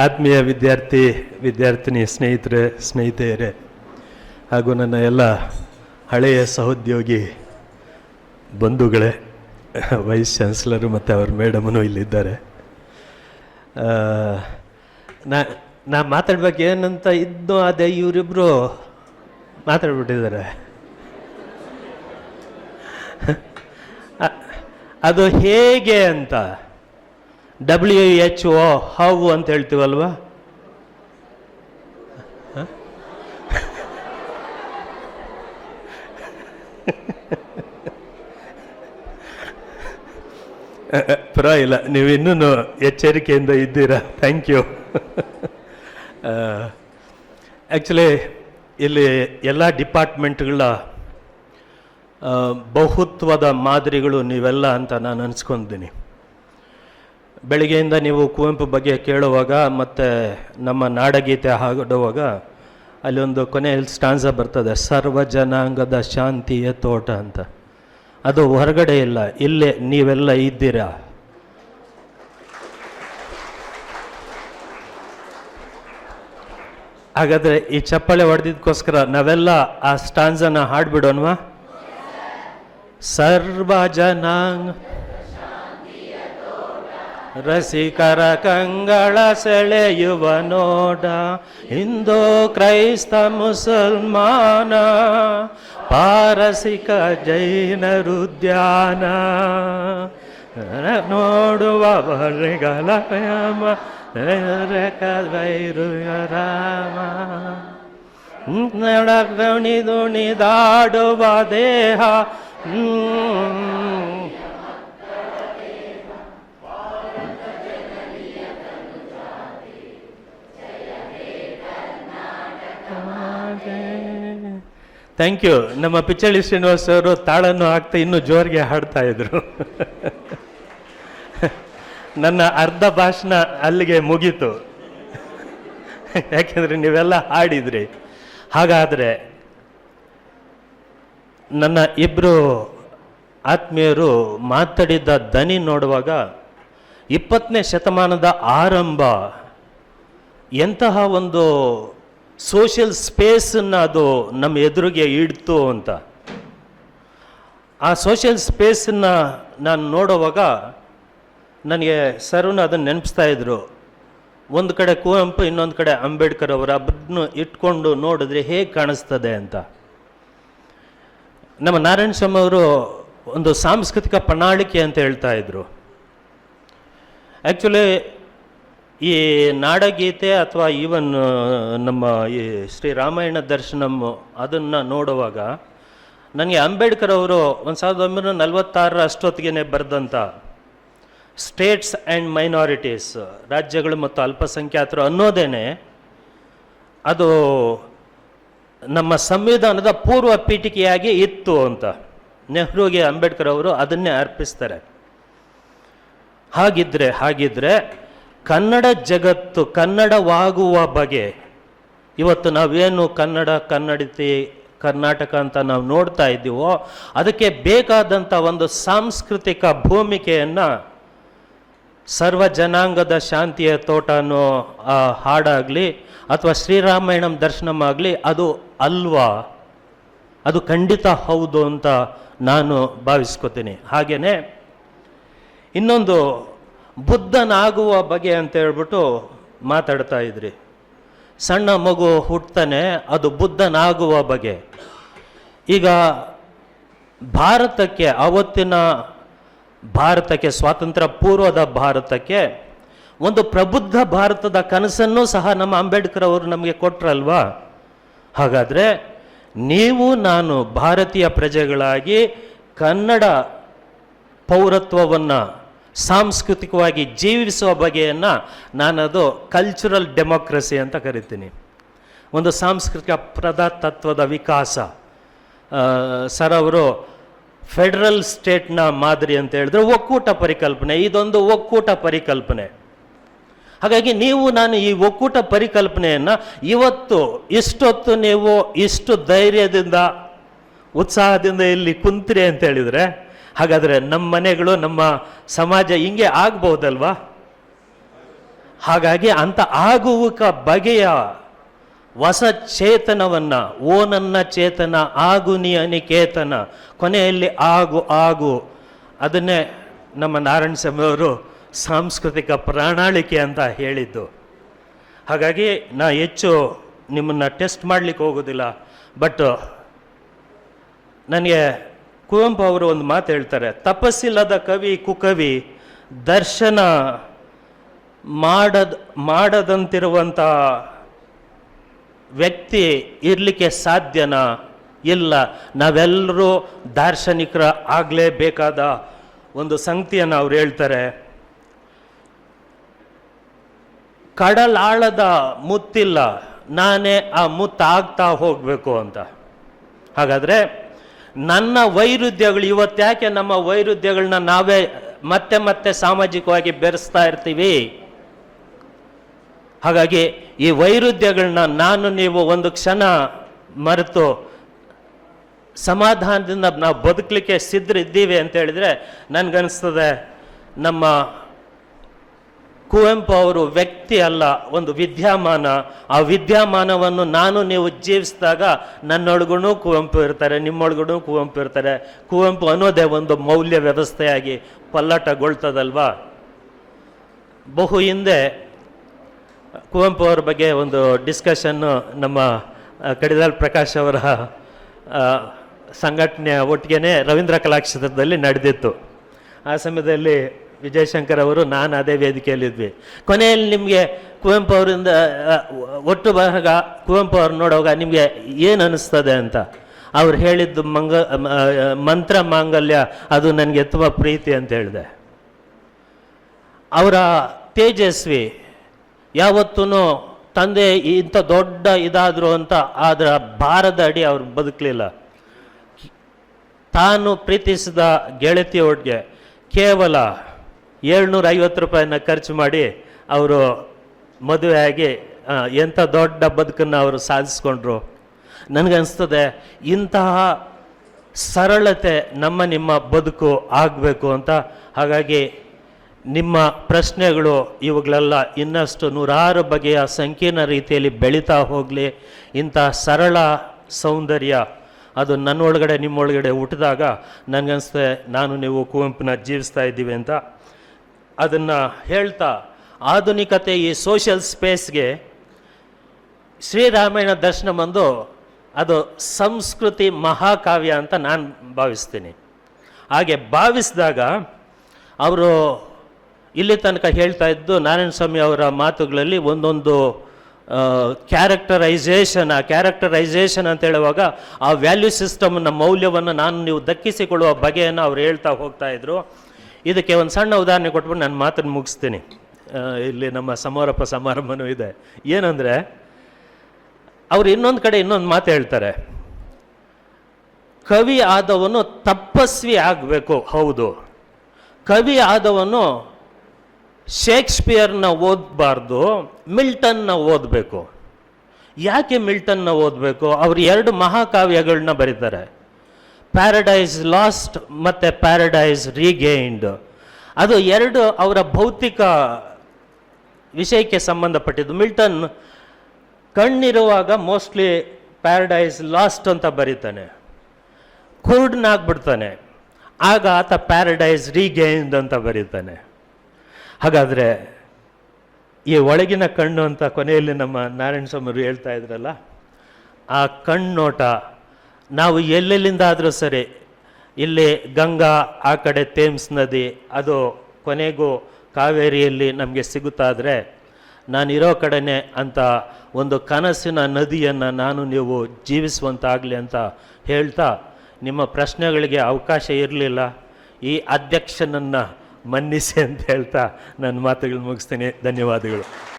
ಆತ್ಮೀಯ ವಿದ್ಯಾರ್ಥಿನಿ ಸ್ನೇಹಿತೆಯರೇ ಹಾಗೂ ನನ್ನ ಎಲ್ಲ ಹಳೆಯ ಸಹೋದ್ಯೋಗಿ ಬಂಧುಗಳೇ, ವೈಸ್ ಚಾನ್ಸಲರು ಮತ್ತು ಅವ್ರ ಮೇಡಮನು ಇಲ್ಲಿದ್ದಾರೆ. ನಾ ಮಾತಾಡ್ಬೇಕು ಏನಂತ ಇದ್ದು ಅದೇ ಇವರಿಬ್ಬರು ಮಾತಾಡ್ಬಿಟ್ಟಿದ್ದಾರೆ. ಅದು ಹೇಗೆ ಅಂತ WHO ಹೌ ಅಂತ ಹೇಳ್ತೀವಲ್ವಾ, ಪರವಾಗಿಲ್ಲ, ನೀವು ಇನ್ನೂ ಎಚ್ಚರಿಕೆಯಿಂದ ಇದ್ದೀರಾ. Thank you. ಆ್ಯಕ್ಚುಲಿ ಇಲ್ಲಿ ಎಲ್ಲ ಡಿಪಾರ್ಟ್ಮೆಂಟ್ಗಳ ಬಹುತ್ವದ ಮಾದರಿಗಳು ನೀವೆಲ್ಲ ಅಂತ ನಾನು ಅನ್ಸ್ಕೊಂಡಿದ್ದೀನಿ. ಬೆಳಿಗ್ಗೆಯಿಂದ ನೀವು ಕುವೆಂಪು ಬಗ್ಗೆ ಕೇಳುವಾಗ ಮತ್ತು ನಮ್ಮ ನಾಡಗೀತೆ ಹಾಡುವಾಗ ಅಲ್ಲಿ ಒಂದು ಕೊನೆಯಲ್ಲಿ ಸ್ಟಾನ್ಸ ಬರ್ತದೆ, ಸರ್ವ ಜನಾಂಗದ ಶಾಂತಿಯ ತೋಟ ಅಂತ. ಅದು ಹೊರಗಡೆ ಇಲ್ಲ, ಇಲ್ಲೇ ನೀವೆಲ್ಲ ಇದ್ದೀರಾ. ಹಾಗಾದರೆ ಈ ಚಪ್ಪಾಳೆ ಹೊಡೆದಿದ್ದಕ್ಕೋಸ್ಕರ ನಾವೆಲ್ಲ ಆ ಸ್ಟಾನ್ಸನ ಹಾಡ್ಬಿಡೋಣವಾ? ಸರ್ವ ಜನಾಂಗ ರಸಿಕರ ಕಂಗಳ ಸೆಳೆಯುವ ನೋಡ, ಹಿಂದೂ ಕ್ರೈಸ್ತ ಮುಸಲ್ಮಾನ ಪಾರಸಿಕ ಜೈನರುದ್ಯಾನ ನೋಡುವ ಬರಿಗಳ ರಾಮ ದುಣಿದಾಡುವ ದೇಹ ಥ್ಯಾಂಕ್ ಯು. ನಮ್ಮ ಪಿಚ್ಚಳ್ಳಿ ಶ್ರೀನಿವಾಸ್ ಅವರು ತಾಳನ್ನು ಹಾಕ್ತಾ ಇನ್ನೂ ಜೋರಿಗೆ ಹಾಡ್ತಾ ಇದ್ರು. ನನ್ನ ಅರ್ಧ ಭಾಷಣ ಅಲ್ಲಿಗೆ ಮುಗೀತು, ಯಾಕೆಂದರೆ ನೀವೆಲ್ಲ ಹಾಡಿದ್ರಿ. ಹಾಗಾದರೆ ನನ್ನ ಇಬ್ಬರು ಆತ್ಮೀಯರು ಮಾತಾಡಿದ್ದ ದನಿ ನೋಡುವಾಗ 20ನೇ ಶತಮಾನದ ಆರಂಭ ಎಂತಹ ಒಂದು ಸೋಷಿಯಲ್ ಸ್ಪೇಸನ್ನು ಅದು ನಮ್ಮ ಎದುರಿಗೆ ಇಡ್ತು ಅಂತ. ಆ ಸೋಷಿಯಲ್ ಸ್ಪೇಸನ್ನು ನಾನು ನೋಡುವಾಗ ನನಗೆ ಸರ್ವನು ಅದನ್ನು ನೆನಪಿಸ್ತಾ ಇದ್ರು. ಒಂದು ಕಡೆ ಕುವೆಂಪು, ಇನ್ನೊಂದು ಕಡೆ ಅಂಬೇಡ್ಕರ್ ಅವರ ಹಬ್ಬನ್ನು ಇಟ್ಕೊಂಡು ನೋಡಿದ್ರೆ ಹೇಗೆ ಕಾಣಿಸ್ತದೆ ಅಂತ. ನಮ್ಮ ನಾರಾಯಣ ಸ್ವಾಮಿ ಅವರು ಒಂದು ಸಾಂಸ್ಕೃತಿಕ ಪ್ರಣಾಳಿಕೆ ಅಂತ ಹೇಳ್ತಾ ಇದ್ರು. ಆ್ಯಕ್ಚುಲಿ ಈ ನಾಡಗೀತೆ ಅಥವಾ ಈವನ್ ನಮ್ಮ ಈ ಶ್ರೀರಾಮಾಯಣ ದರ್ಶನಂ ಅದನ್ನು ನೋಡುವಾಗ ನನಗೆ ಅಂಬೇಡ್ಕರ್ ಅವರು 1946 ಅಷ್ಟೊತ್ತಿಗೆ ಬರೆದಂಥ ಸ್ಟೇಟ್ಸ್ ಆ್ಯಂಡ್ ಮೈನಾರಿಟೀಸ್, ರಾಜ್ಯಗಳು ಮತ್ತು ಅಲ್ಪಸಂಖ್ಯಾತರು ಅನ್ನೋದೇನೆ ಅದು ನಮ್ಮ ಸಂವಿಧಾನದ ಪೂರ್ವ ಪೀಠಿಕೆಯಾಗಿ ಇತ್ತು ಅಂತ ನೆಹರೂಗೆ ಅಂಬೇಡ್ಕರ್ ಅವರು ಅದನ್ನೇ ಅರ್ಪಿಸ್ತಾರೆ. ಹಾಗಿದ್ರೆ ಕನ್ನಡ ಜಗತ್ತು ಕನ್ನಡವಾಗುವ ಬಗೆ ಇವತ್ತು ನಾವೇನು ಕನ್ನಡತಿ ಕರ್ನಾಟಕ ಅಂತ ನಾವು ನೋಡ್ತಾ ಇದ್ದೀವೋ ಅದಕ್ಕೆ ಬೇಕಾದಂಥ ಒಂದು ಸಾಂಸ್ಕೃತಿಕ ಭೂಮಿಕೆಯನ್ನು ಸರ್ವ ಜನಾಂಗದ ಶಾಂತಿಯ ತೋಟ ಅನ್ನೋ ಹಾಡಾಗಲಿ ಅಥವಾ ಶ್ರೀರಾಮಾಯಣಂ ದರ್ಶನಂ ಆಗಲಿ ಅದು ಅಲ್ವಾ, ಅದು ಖಂಡಿತ ಹೌದು ಅಂತ ನಾನು ಭಾವಿಸ್ಕೊತೀನಿ. ಹಾಗೆಯೇ ಇನ್ನೊಂದು ಬುದ್ಧನಾಗುವ ಬಗೆ ಅಂತ ಹೇಳ್ಬಿಟ್ಟು ಮಾತಾಡ್ತಾ ಇದ್ರಿ. ಸಣ್ಣ ಮಗು ಹುಟ್ಟತಾನೆ, ಅದು ಬುದ್ಧನಾಗುವ ಬಗೆ. ಈಗ ಭಾರತಕ್ಕೆ, ಆವತ್ತಿನ ಭಾರತಕ್ಕೆ, ಸ್ವಾತಂತ್ರ್ಯ ಪೂರ್ವದ ಭಾರತಕ್ಕೆ ಒಂದು ಪ್ರಬುದ್ಧ ಭಾರತದ ಕನಸನ್ನು ಸಹ ನಮ್ಮ ಅಂಬೇಡ್ಕರ್ ಅವರು ನಮಗೆ ಕೊಟ್ರಲ್ವಾ. ಹಾಗಾದರೆ ನೀವು ನಾನು ಭಾರತೀಯ ಪ್ರಜೆಗಳಾಗಿ ಕನ್ನಡ ಪೌರತ್ವವನ್ನು ಸಾಂಸ್ಕೃತಿಕವಾಗಿ ಜೀವಿಸುವ ಬಗೆಯನ್ನು ನಾನದು ಕಲ್ಚರಲ್ ಡೆಮೋಕ್ರಸಿ ಅಂತ ಕರಿತೀನಿ. ಒಂದು ಸಾಂಸ್ಕೃತಿಕ ಪ್ರಜಾತತ್ವದ ವಿಕಾಸ. ಸರ್ ಅವರು ಫೆಡರಲ್ ಸ್ಟೇಟ್ನ ಮಾದರಿ ಅಂತ ಹೇಳಿದ್ರೆ ಒಕ್ಕೂಟ ಪರಿಕಲ್ಪನೆ, ಇದೊಂದು ಒಕ್ಕೂಟ ಪರಿಕಲ್ಪನೆ. ಹಾಗಾಗಿ ನೀವು ನಾನು ಈ ಒಕ್ಕೂಟ ಪರಿಕಲ್ಪನೆಯನ್ನು ಇವತ್ತು ಇಷ್ಟೊತ್ತು ನೀವು ಇಷ್ಟು ಧೈರ್ಯದಿಂದ ಉತ್ಸಾಹದಿಂದ ಇಲ್ಲಿ ಕುಂತ್ರಿ ಅಂತ ಹೇಳಿದರೆ, ಹಾಗಾದರೆ ನಮ್ಮ ಮನೆಗಳು ನಮ್ಮ ಸಮಾಜ ಹಿಂಗೆ ಆಗ್ಬೋದಲ್ವಾ? ಹಾಗಾಗಿ ಅಂಥ ಆಗುವುಕ ಬಗೆಯ ಹೊಸ ಚೇತನವನ್ನು, ಓ ನನ್ನ ಚೇತನ ಆಗು ನೀ ಅನಿಕೇತನ, ಕೊನೆಯಲ್ಲಿ ಆಗು ಅದನ್ನೇ ನಮ್ಮ ನಾರಾಯಣ ಸ್ವಾಮಿಯವರು ಸಾಂಸ್ಕೃತಿಕ ಪ್ರಣಾಳಿಕೆ ಅಂತ ಹೇಳಿದ್ದು. ಹಾಗಾಗಿ ನಾ ಹೆಚ್ಚು ನಿಮ್ಮನ್ನು ಟೆಸ್ಟ್ ಮಾಡಲಿಕ್ಕೆ ಹೋಗೋದಿಲ್ಲ. ಬಟ್ ನನಗೆ ಕುವೆಂಪು ಅವರು ಒಂದು ಮಾತು ಹೇಳ್ತಾರೆ, ತಪಸ್ಸಿಲ್ಲದ ಕವಿ ಕುಕವಿ, ದರ್ಶನ ಮಾಡದಂತಿರುವಂಥ ವ್ಯಕ್ತಿ ಇರಲಿಕ್ಕೆ ಸಾಧ್ಯನಾ? ಇಲ್ಲ. ನಾವೆಲ್ಲರೂ ದಾರ್ಶನಿಕರ ಆಗಲೇಬೇಕಾದ ಒಂದು ಸಂಗತಿಯನ್ನು ಅವ್ರು ಹೇಳ್ತಾರೆ. ಕಡಲಾಳದ ಮುತ್ತಿಲ್ಲ, ನಾನೇ ಆ ಮುತ್ತಾಗ್ತಾ ಹೋಗಬೇಕು ಅಂತ. ಹಾಗಾದರೆ ನನ್ನ ವೈರುಧ್ಯಗಳು, ಇವತ್ತ್ಯಾಕೆ ನಮ್ಮ ವೈರುಧ್ಯಗಳನ್ನ ನಾವೇ ಮತ್ತೆ ಮತ್ತೆ ಸಾಮಾಜಿಕವಾಗಿ ಬೆರೆಸ್ತಾ ಇರ್ತೀವಿ? ಹಾಗಾಗಿ ಈ ವೈರುಧ್ಯಗಳನ್ನ ನಾನು ನೀವು ಒಂದು ಕ್ಷಣ ಮರೆತು ಸಮಾಧಾನದಿಂದ ನಾವು ಬದುಕಲಿಕ್ಕೆ ಸಿದ್ಧರಿದ್ದೀವಿ ಅಂತ ಹೇಳಿದರೆ, ನನಗನ್ನಿಸ್ತದೆ ನಮ್ಮ ಕುವೆಂಪು ಅವರು ವ್ಯಕ್ತಿ ಅಲ್ಲ, ಒಂದು ವಿದ್ಯಮಾನ. ಆ ವಿದ್ಯಮಾನವನ್ನು ನಾನು ನೀವು ಜೀವಿಸಿದಾಗ ನನ್ನೊಳಗೂ ಕುವೆಂಪು ಇರ್ತಾರೆ, ನಿಮ್ಮೊಳಗೂ ಕುವೆಂಪು ಇರ್ತಾರೆ. ಕುವೆಂಪು ಅನ್ನೋದೇ ಒಂದು ಮೌಲ್ಯ ವ್ಯವಸ್ಥೆಯಾಗಿ ಪಲ್ಲಟಗೊಳ್ತದಲ್ವಾ. ಬಹು ಹಿಂದೆ ಕುವೆಂಪು ಅವರ ಬಗ್ಗೆ ಒಂದು ಡಿಸ್ಕಷನ್ನು ನಮ್ಮ ಕಡಿದಾಳ್ ಪ್ರಕಾಶ್ ಅವರ ಸಂಘಟನೆಯ ಒಟ್ಟಿಗೆ ರವೀಂದ್ರ ಕಲಾಕ್ಷೇತ್ರದಲ್ಲಿ ನಡೆದಿತ್ತು. ಆ ಸಮಯದಲ್ಲಿ ವಿಜಯಶಂಕರ್ ಅವರು, ನಾನು ಅದೇ ವೇದಿಕೆಯಲ್ಲಿದ್ವಿ. ಕೊನೆಯಲ್ಲಿ ನಿಮಗೆ ಕುವೆಂಪು ಅವರಿಂದ ಒಟ್ಟು ಭಾಗ ಕುವೆಂಪು ಅವ್ರು ನೋಡುವಾಗ ನಿಮಗೆ ಏನು ಅನ್ನಿಸ್ತದೆ ಅಂತ ಅವ್ರು ಹೇಳಿದ್ದು, ಮಂತ್ರ ಮಾಂಗಲ್ಯ ಅದು ನನಗೆ ತುಂಬ ಪ್ರೀತಿ ಅಂತ ಹೇಳಿದೆ. ಅವರ ತೇಜಸ್ವಿ ಯಾವತ್ತೂ ತಂದೆ ಇಂಥ ದೊಡ್ಡ ಇದಾದರು ಅಂತ ಅದರ ಭಾರದ ಅಡಿ ಅವ್ರು ಬದುಕಲಿಲ್ಲ. ತಾನು ಪ್ರೀತಿಸಿದ ಗೆಳತಿಯೊಟ್ಟಿಗೆ ಕೇವಲ 750 ರೂಪಾಯಿನ ಖರ್ಚು ಮಾಡಿ ಅವರು ಮದುವೆಯಾಗಿ ಎಂಥ ದೊಡ್ಡ ಬದುಕನ್ನು ಅವರು ಸಾಧಿಸ್ಕೊಂಡ್ರು. ನನಗನ್ನಿಸ್ತದೆ ಇಂತಹ ಸರಳತೆ ನಿಮ್ಮ ಬದುಕು ಆಗಬೇಕು ಅಂತ. ಹಾಗಾಗಿ ನಿಮ್ಮ ಪ್ರಶ್ನೆಗಳು ಇವುಗಳೆಲ್ಲ ಇನ್ನಷ್ಟು ನೂರಾರು ಬಗೆಯ ಸಂಕೀರ್ಣ ರೀತಿಯಲ್ಲಿ ಬೆಳೀತಾ ಹೋಗಲಿ. ಇಂಥ ಸರಳ ಸೌಂದರ್ಯ ಅದು ನನ್ನೊಳಗಡೆ ನಿಮ್ಮೊಳಗಡೆ ಹುಟ್ಟಿದಾಗ ನನಗನ್ನಿಸ್ತದೆ ನಾನು ನೀವು ಕುವೆಂಪುನ ಜೀವಿಸ್ತಾ ಇದ್ದೀವಿ ಅಂತ. ಅದನ್ನು ಹೇಳ್ತಾ ಆಧುನಿಕತೆ ಈ ಸೋಷಿಯಲ್ ಸ್ಪೇಸ್ಗೆ ಶ್ರೀರಾಮಾಯಣ ದರ್ಶನ ಬಂದು ಅದು ಸಂಸ್ಕೃತಿ ಮಹಾಕಾವ್ಯ ಅಂತ ನಾನು ಭಾವಿಸ್ತೀನಿ. ಹಾಗೆ ಭಾವಿಸಿದಾಗ ಅವರು ಇಲ್ಲಿ ತನಕ ಹೇಳ್ತಾ ಇದ್ದು ನಾರಾಯಣ ಸ್ವಾಮಿ ಅವರ ಮಾತುಗಳಲ್ಲಿ ಒಂದೊಂದು ಕ್ಯಾರೆಕ್ಟರೈಸೇಷನ್ ಅಂತ ಹೇಳುವಾಗ ಆ ವ್ಯಾಲ್ಯೂ ಸಿಸ್ಟಮ್ನ ಮೌಲ್ಯವನ್ನು ನಾನು ನೀವು ದಕ್ಕಿಸಿಕೊಳ್ಳುವ ಬಗೆಯನ್ನು ಅವ್ರು ಹೇಳ್ತಾ ಹೋಗ್ತಾ ಇದ್ರು. ಇದಕ್ಕೆ ಒಂದು ಸಣ್ಣ ಉದಾಹರಣೆ ಕೊಟ್ಬಿಟ್ಟು ನಾನು ಮಾತನ್ನು ಮುಗಿಸ್ತೀನಿ. ಇಲ್ಲಿ ನಮ್ಮ ಸಮಾರೋಪ ಸಮಾರಂಭನೂ ಇದೆ. ಏನಂದರೆ ಅವರು ಇನ್ನೊಂದು ಕಡೆ ಇನ್ನೊಂದು ಮಾತು ಹೇಳ್ತಾರೆ, ಕವಿ ಆದವನು ತಪಸ್ವಿ ಆಗಬೇಕು. ಹೌದು, ಕವಿ ಆದವನು ಶೇಕ್ಸ್ಪಿಯರ್ನ ಓದಬಾರ್ದು, ಮಿಲ್ಟನ್ನ ಓದಬೇಕು. ಯಾಕೆ ಮಿಲ್ಟನ್ನ ಓದಬೇಕು? ಅವರು 2 ಮಹಾಕಾವ್ಯಗಳನ್ನ ಬರೀತಾರೆ, ಪ್ಯಾರಡೈಸ್ ಲಾಸ್ಟ್ ಮತ್ತು ಪ್ಯಾರಡೈಸ್ ರೀಗೈನ್ಡ್. ಅದು 2 ಅವರ ಭೌತಿಕ ವಿಷಯಕ್ಕೆ ಸಂಬಂಧಪಟ್ಟಿದ್ದು. ಮಿಲ್ಟನ್ ಕಣ್ಣಿರುವಾಗ ಮೋಸ್ಟ್ಲಿ ಪ್ಯಾರಡೈಸ್ ಲಾಸ್ಟ್ ಅಂತ ಬರೀತಾನೆ, ಕುರುಡನಾಗ್ಬಿಡ್ತಾನೆ, ಆಗ ಆತ ಪ್ಯಾರಡೈಸ್ ರೀಗೈನ್ಡ್ ಅಂತ ಬರೀತಾನೆ. ಹಾಗಾದರೆ ಈ ಒಳಗಿನ ಕಣ್ಣು ಅಂತ ಕೊನೆಯಲ್ಲಿ ನಮ್ಮ ನಾರಾಯಣ ಸ್ವಾಮಿಯವರು ಹೇಳ್ತಾ ಇದ್ರಲ್ಲ, ಆ ಕಣ್ಣೋಟ ನಾವು ಎಲ್ಲೆಲ್ಲಿಂದ ಆದರೂ ಸರಿ, ಇಲ್ಲಿ ಗಂಗಾ, ಆ ಕಡೆ ಥೇಮ್ಸ್ ನದಿ, ಅದು ಕೊನೆಗೂ ಕಾವೇರಿಯಲ್ಲಿ ನಮಗೆ ಸಿಗುತ್ತಾದರೆ ನಾನಿರೋ ಕಡೆನೇ ಅಂತ ಒಂದು ಕನಸಿನ ನದಿಯನ್ನು ನಾನು ನೀವು ಜೀವಿಸುವಂತಾಗಲಿ ಅಂತ ಹೇಳ್ತಾ, ನಿಮ್ಮ ಪ್ರಶ್ನೆಗಳಿಗೆ ಅವಕಾಶ ಇರಲಿಲ್ಲ, ಈ ಅಧ್ಯಕ್ಷನನ್ನು ಮನ್ನಿಸಿ ಅಂತ ಹೇಳ್ತಾ ನನ್ನ ಮಾತುಗಳು ಮುಗಿಸ್ತೀನಿ. ಧನ್ಯವಾದಗಳು.